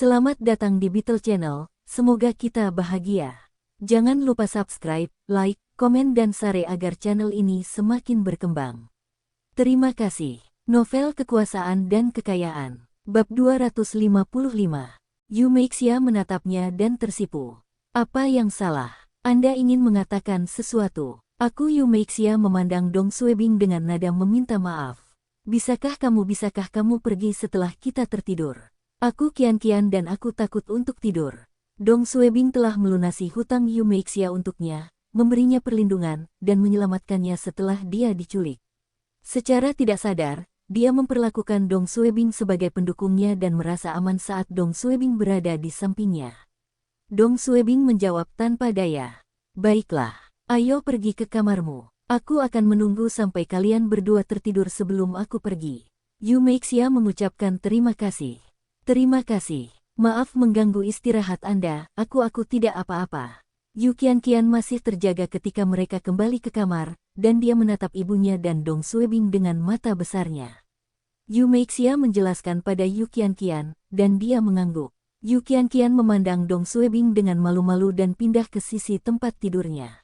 Selamat datang di Beetle Channel, semoga kita bahagia. Jangan lupa subscribe, like, komen dan share agar channel ini semakin berkembang. Terima kasih. Novel Kekuasaan dan Kekayaan, Bab 255. Yumeixia menatapnya dan tersipu. Apa yang salah? Anda ingin mengatakan sesuatu? Aku Yumeixia memandang Dong Suebing dengan nada meminta maaf. Bisakah kamu pergi setelah kita tertidur? Aku Qian dan aku takut untuk tidur. Dong Suebing telah melunasi hutang Yumeixia untuknya, memberinya perlindungan, dan menyelamatkannya setelah dia diculik. Secara tidak sadar, dia memperlakukan Dong Suebing sebagai pendukungnya dan merasa aman saat Dong Suebing berada di sampingnya. Dong Suebing menjawab tanpa daya. Baiklah, ayo pergi ke kamarmu. Aku akan menunggu sampai kalian berdua tertidur sebelum aku pergi. Yumeixia mengucapkan terima kasih. Terima kasih. Maaf mengganggu istirahat Anda, aku tidak apa-apa. Yu Qian masih terjaga ketika mereka kembali ke kamar, dan dia menatap ibunya dan Dong Suebing dengan mata besarnya. Yumeixia menjelaskan pada Yu Qian, dan dia mengangguk. Yu Qian memandang Dong Suebing dengan malu-malu dan pindah ke sisi tempat tidurnya.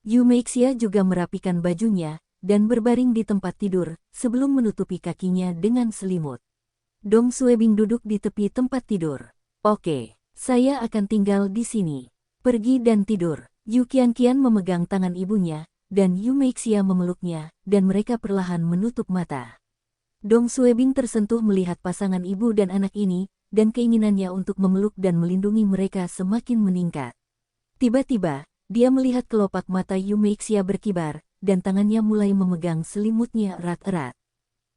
Yumeixia juga merapikan bajunya, dan berbaring di tempat tidur, sebelum menutupi kakinya dengan selimut. Dong Suebing duduk di tepi tempat tidur. Oke, saya akan tinggal di sini. Pergi dan tidur. Yu Qian memegang tangan ibunya, dan Yumeixia memeluknya, dan mereka perlahan menutup mata. Dong Suebing tersentuh melihat pasangan ibu dan anak ini, dan keinginannya untuk memeluk dan melindungi mereka semakin meningkat. Tiba-tiba, dia melihat kelopak mata Yumeixia berkibar, dan tangannya mulai memegang selimutnya erat-erat.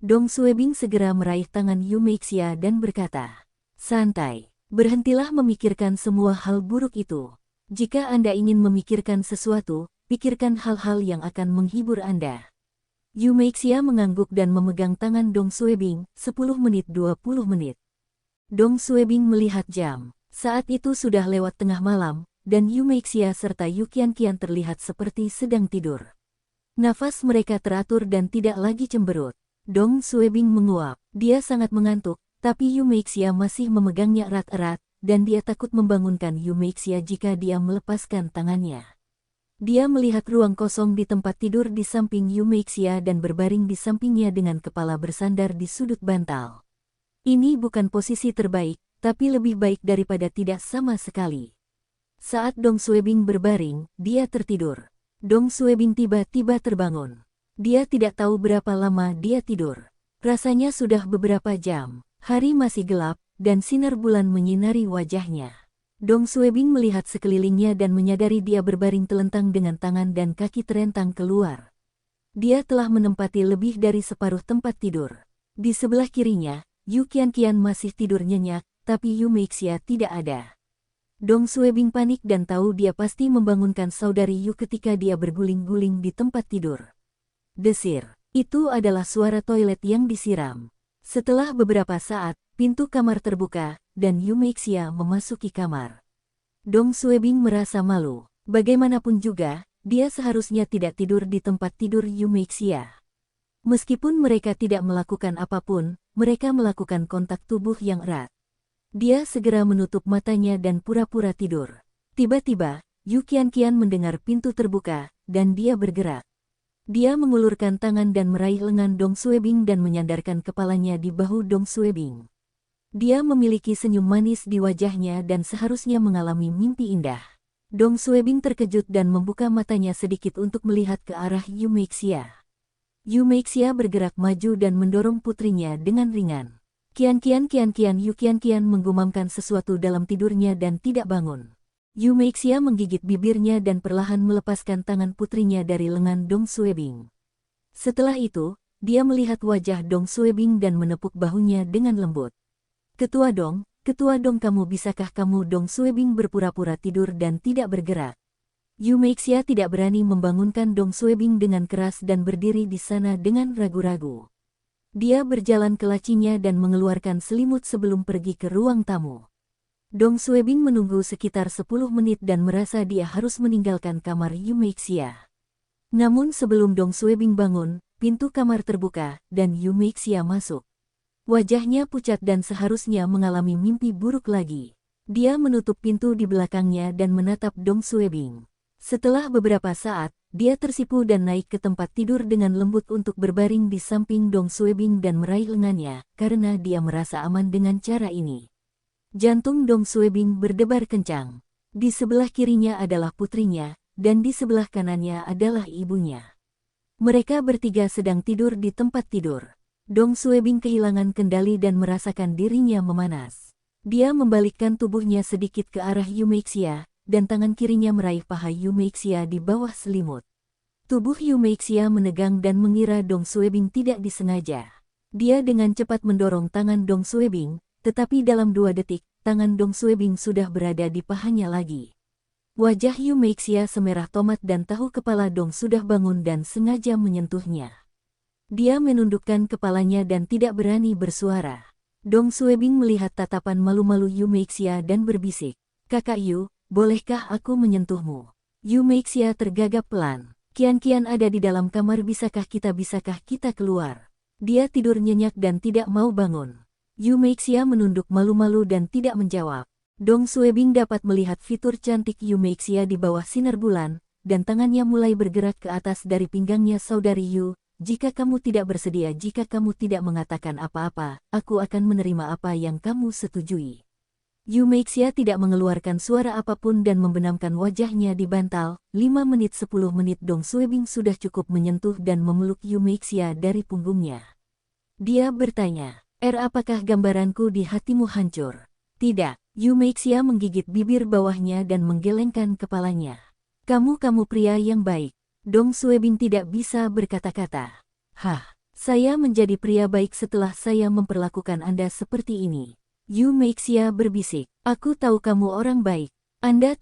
Dong Suebing segera meraih tangan Yumeixia dan berkata, "Santai, berhentilah memikirkan semua hal buruk itu. Jika Anda ingin memikirkan sesuatu, pikirkan hal-hal yang akan menghibur Anda." Yumeixia mengangguk dan memegang tangan Dong Suebing, 10 menit 20 menit. Dong Suebing melihat jam. Saat itu sudah lewat tengah malam, dan Yumeixia serta Yu Qian terlihat seperti sedang tidur. Nafas mereka teratur dan tidak lagi cemberut. Dong Suebing menguap. Dia sangat mengantuk, tapi Yumeixia masih memegangnya erat-erat, dan dia takut membangunkan Yumeixia jika dia melepaskan tangannya. Dia melihat ruang kosong di tempat tidur di samping Yumeixia dan berbaring di sampingnya dengan kepala bersandar di sudut bantal. Ini bukan posisi terbaik, tapi lebih baik daripada tidak sama sekali. Saat Dong Suebing berbaring, dia tertidur. Dong Suebing tiba-tiba terbangun. Dia tidak tahu berapa lama dia tidur. Rasanya sudah beberapa jam. Hari masih gelap, dan sinar bulan menyinari wajahnya. Dong Suebing melihat sekelilingnya dan menyadari dia berbaring telentang dengan tangan dan kaki terentang keluar. Dia telah menempati lebih dari separuh tempat tidur. Di sebelah kirinya, Yu Qian masih tidur nyenyak, tapi Yumeixia tidak ada. Dong Suebing panik dan tahu dia pasti membangunkan saudari Yu ketika dia berguling-guling di tempat tidur. Desir. Itu adalah suara toilet yang disiram. Setelah beberapa saat, pintu kamar terbuka, dan Yumeixia memasuki kamar. Dong Suebing merasa malu. Bagaimanapun juga, dia seharusnya tidak tidur di tempat tidur Yumeixia. Meskipun mereka tidak melakukan apapun, mereka melakukan kontak tubuh yang erat. Dia segera menutup matanya dan pura-pura tidur. Tiba-tiba, Yu Qian mendengar pintu terbuka, dan dia bergerak. Dia mengulurkan tangan dan meraih lengan Dong Suebing dan menyandarkan kepalanya di bahu Dong Suebing. Dia memiliki senyum manis di wajahnya dan seharusnya mengalami mimpi indah. Dong Suebing terkejut dan membuka matanya sedikit untuk melihat ke arah Yumeixia. Yumeixia bergerak maju dan mendorong putrinya dengan ringan. Yu Qian menggumamkan sesuatu dalam tidurnya dan tidak bangun. Yumeixia menggigit bibirnya dan perlahan melepaskan tangan putrinya dari lengan Dong Suebing. Setelah itu, dia melihat wajah Dong Suebing dan menepuk bahunya dengan lembut. Ketua Dong, bisakah kamu?" Dong Suebing berpura-pura tidur dan tidak bergerak. Yumeixia tidak berani membangunkan Dong Suebing dengan keras dan berdiri di sana dengan ragu-ragu. Dia berjalan ke lacinya dan mengeluarkan selimut sebelum pergi ke ruang tamu. Dong Suebing menunggu sekitar 10 menit dan merasa dia harus meninggalkan kamar Yumeixia. Namun sebelum Dong Suebing bangun, pintu kamar terbuka, dan Yumeixia masuk. Wajahnya pucat dan seharusnya mengalami mimpi buruk lagi. Dia menutup pintu di belakangnya dan menatap Dong Suebing. Setelah beberapa saat, dia tersipu dan naik ke tempat tidur dengan lembut untuk berbaring di samping Dong Suebing dan meraih lengannya, karena dia merasa aman dengan cara ini. Jantung Dong Suebing berdebar kencang. Di sebelah kirinya adalah putrinya, dan di sebelah kanannya adalah ibunya. Mereka bertiga sedang tidur di tempat tidur. Dong Suebing kehilangan kendali dan merasakan dirinya memanas. Dia membalikkan tubuhnya sedikit ke arah Yu Meixia, dan tangan kirinya meraih paha Yu Meixia di bawah selimut. Tubuh Yu Meixia menegang dan mengira Dong Suebing tidak disengaja. Dia dengan cepat mendorong tangan Dong Suebing, tetapi dalam 2 detik, tangan Dong Suebing sudah berada di pahanya lagi. Wajah Yu Meixia semerah tomat dan tahu kepala Dong sudah bangun dan sengaja menyentuhnya. Dia menundukkan kepalanya dan tidak berani bersuara. Dong Suebing melihat tatapan malu-malu Yu Meixia dan berbisik, "Kakak Yu, bolehkah aku menyentuhmu?" Yu Meixia tergagap pelan. "Kian ada di dalam kamar, bisakah kita keluar?" Dia tidur nyenyak dan tidak mau bangun. Yu Meixia menunduk malu-malu dan tidak menjawab. Dong Suebing dapat melihat fitur cantik Yu Meixia di bawah sinar bulan, dan tangannya mulai bergerak ke atas dari pinggangnya. "Saudari Yu, jika kamu tidak bersedia, jika kamu tidak mengatakan apa-apa, aku akan menerima apa yang kamu setujui." Yu Meixia tidak mengeluarkan suara apapun dan membenamkan wajahnya di bantal. 5 menit 10 menit Dong Suebing sudah cukup menyentuh dan memeluk Yu Meixia dari punggungnya. Dia bertanya, apakah gambaranku di hatimu hancur?" "Tidak." Yu Meixia menggigit bibir bawahnya dan menggelengkan kepalanya. Kamu pria yang baik." Dong Suebing tidak bisa berkata-kata. "Hah, saya menjadi pria baik setelah saya memperlakukan Anda seperti ini?" Yu Meixia berbisik, "Aku tahu kamu orang baik. Anda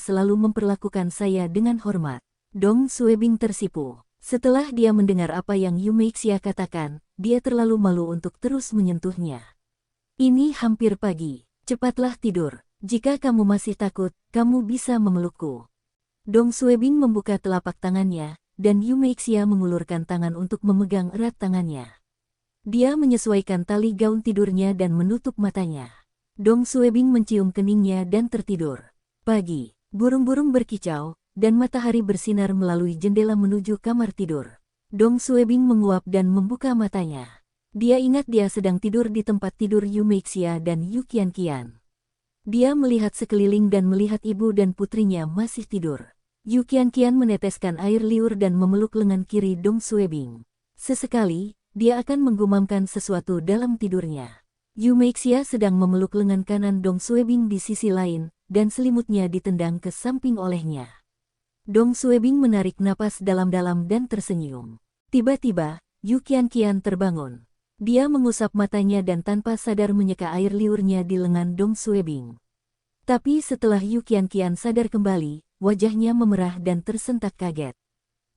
selalu memperlakukan saya dengan hormat." Dong Suebing tersipu. Setelah dia mendengar apa yang Yu Meixia katakan, dia terlalu malu untuk terus menyentuhnya. "Ini hampir pagi. Cepatlah tidur. Jika kamu masih takut, kamu bisa memelukku." Dong Suebing membuka telapak tangannya, dan Yu Meixia mengulurkan tangan untuk memegang erat tangannya. Dia menyesuaikan tali gaun tidurnya dan menutup matanya. Dong Suebing mencium keningnya dan tertidur. Pagi, burung-burung berkicau, dan matahari bersinar melalui jendela menuju kamar tidur. Dong Suebing menguap dan membuka matanya. Dia ingat dia sedang tidur di tempat tidur Yu Meixia dan Yu Qianqian. Dia melihat sekeliling dan melihat ibu dan putrinya masih tidur. Yu Qianqian meneteskan air liur dan memeluk lengan kiri Dong Suebing. Sesekali, dia akan menggumamkan sesuatu dalam tidurnya. Yu Meixia sedang memeluk lengan kanan Dong Suebing di sisi lain, dan selimutnya ditendang ke samping olehnya. Dong Suebing menarik napas dalam-dalam dan tersenyum. Tiba-tiba, Yu Qianqian terbangun. Dia mengusap matanya dan tanpa sadar menyeka air liurnya di lengan Dong Suebing. Tapi setelah Yu Qianqian sadar kembali, wajahnya memerah dan tersentak kaget.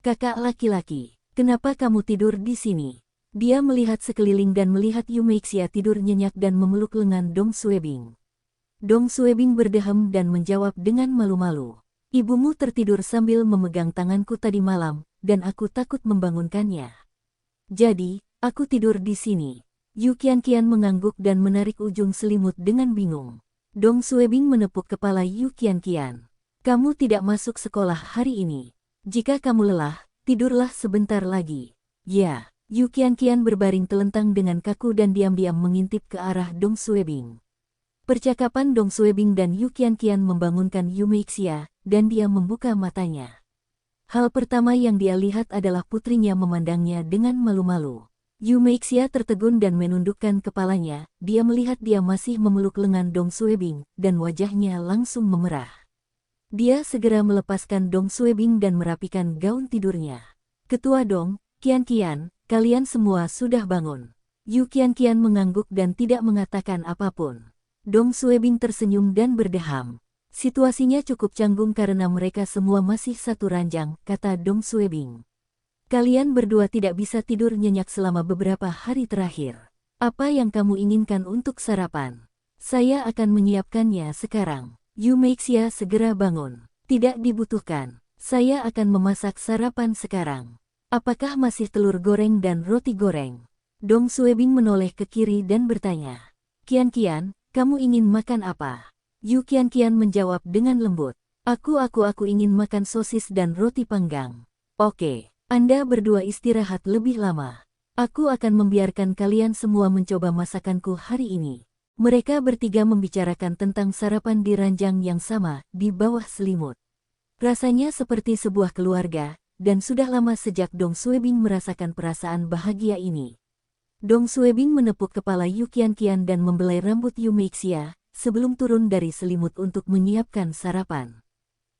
"Kakak laki-laki, kenapa kamu tidur di sini?" Dia melihat sekeliling dan melihat Yu Meixia tidur nyenyak dan memeluk lengan Dong Suebing. Dong Suebing berdeham dan menjawab dengan malu-malu, "Ibumu tertidur sambil memegang tanganku tadi malam, dan aku takut membangunkannya. Jadi, aku tidur di sini." Yu Qianqian mengangguk dan menarik ujung selimut dengan bingung. Dong Suebing menepuk kepala Yu Qianqian. "Kamu tidak masuk sekolah hari ini. Jika kamu lelah, tidurlah sebentar lagi." "Ya." Yu Qianqian berbaring telentang dengan kaku dan diam-diam mengintip ke arah Dong Suebing. Percakapan Dong Suebing dan Yu Qianqian membangunkan Yu Meixia, dan dia membuka matanya. Hal pertama yang dia lihat adalah putrinya memandangnya dengan malu-malu. Yu Meixia tertegun dan menundukkan kepalanya. Dia melihat dia masih memeluk lengan Dong Suebing, dan wajahnya langsung memerah. Dia segera melepaskan Dong Suebing dan merapikan gaun tidurnya. "Ketua Dong, Qianqian, kalian semua sudah bangun." Yu Qianqian mengangguk dan tidak mengatakan apapun. Dong Suebing tersenyum dan berdeham. "Situasinya cukup canggung karena mereka semua masih satu ranjang," kata Dong Suebing. "Kalian berdua tidak bisa tidur nyenyak selama beberapa hari terakhir. Apa yang kamu inginkan untuk sarapan? Saya akan menyiapkannya sekarang." Yu Meixia segera bangun. "Tidak dibutuhkan. Saya akan memasak sarapan sekarang. Apakah masih telur goreng dan roti goreng?" Dong Suebing menoleh ke kiri dan bertanya. Kian, kamu ingin makan apa? Yu Kian menjawab dengan lembut. Aku ingin makan sosis dan roti panggang. Oke, Anda berdua istirahat lebih lama. Aku akan membiarkan kalian semua mencoba masakanku hari ini. Mereka bertiga membicarakan tentang sarapan di ranjang yang sama di bawah selimut. Rasanya seperti sebuah keluarga, dan sudah lama sejak Dong Suebing merasakan perasaan bahagia ini. Dong Suebing menepuk kepala Yu Kian dan membelai rambut Yu Meixia sebelum turun dari selimut untuk menyiapkan sarapan.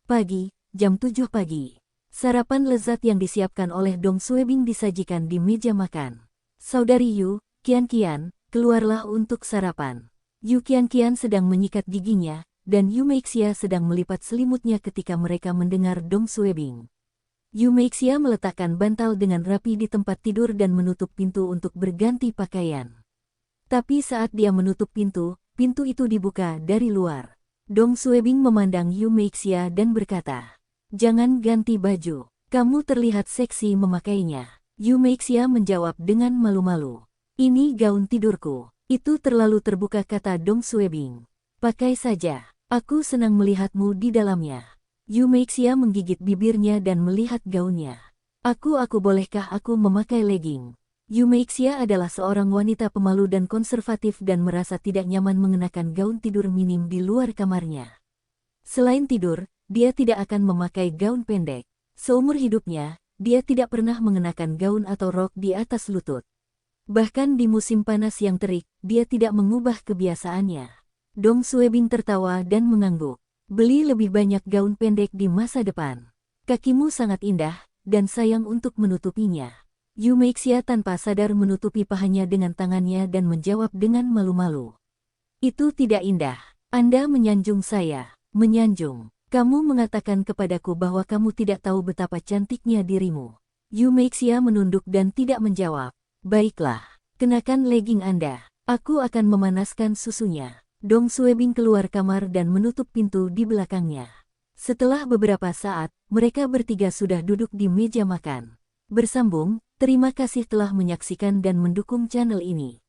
Pagi, jam 7 pagi. Sarapan lezat yang disiapkan oleh Dong Suebing disajikan di meja makan. Saudari Yu, Kian, keluarlah untuk sarapan. Yu Kian sedang menyikat giginya, dan Yu Meixia sedang melipat selimutnya ketika mereka mendengar Dong Suebing. Yu Meixia meletakkan bantal dengan rapi di tempat tidur dan menutup pintu untuk berganti pakaian. Tapi saat dia menutup pintu itu dibuka dari luar. Dong Suebing memandang Yu Meixia dan berkata, "Jangan ganti baju, kamu terlihat seksi memakainya." Yu Meixia menjawab dengan malu-malu, "Ini gaun tidurku." "Itu terlalu terbuka," kata Dong Suebing. "Pakai saja, aku senang melihatmu di dalamnya." Yu Meixia menggigit bibirnya dan melihat gaunnya. Aku bolehkah aku memakai legging?" Yu Meixia adalah seorang wanita pemalu dan konservatif dan merasa tidak nyaman mengenakan gaun tidur minim di luar kamarnya. Selain tidur, dia tidak akan memakai gaun pendek. Seumur hidupnya, dia tidak pernah mengenakan gaun atau rok di atas lutut. Bahkan di musim panas yang terik, dia tidak mengubah kebiasaannya. Dong Suebing tertawa dan mengangguk. "Beli lebih banyak gaun pendek di masa depan. Kakimu sangat indah, dan sayang untuk menutupinya." Yu Meixia tanpa sadar menutupi pahanya dengan tangannya dan menjawab dengan malu-malu. "Itu tidak indah. Anda menyanjung saya." "Menyanjung? Kamu mengatakan kepadaku bahwa kamu tidak tahu betapa cantiknya dirimu." Yu Meixia menunduk dan tidak menjawab. "Baiklah, kenakan legging Anda. Aku akan memanaskan susunya." Dong Suebing keluar kamar dan menutup pintu di belakangnya. Setelah beberapa saat, mereka bertiga sudah duduk di meja makan. Bersambung, terima kasih telah menyaksikan dan mendukung channel ini.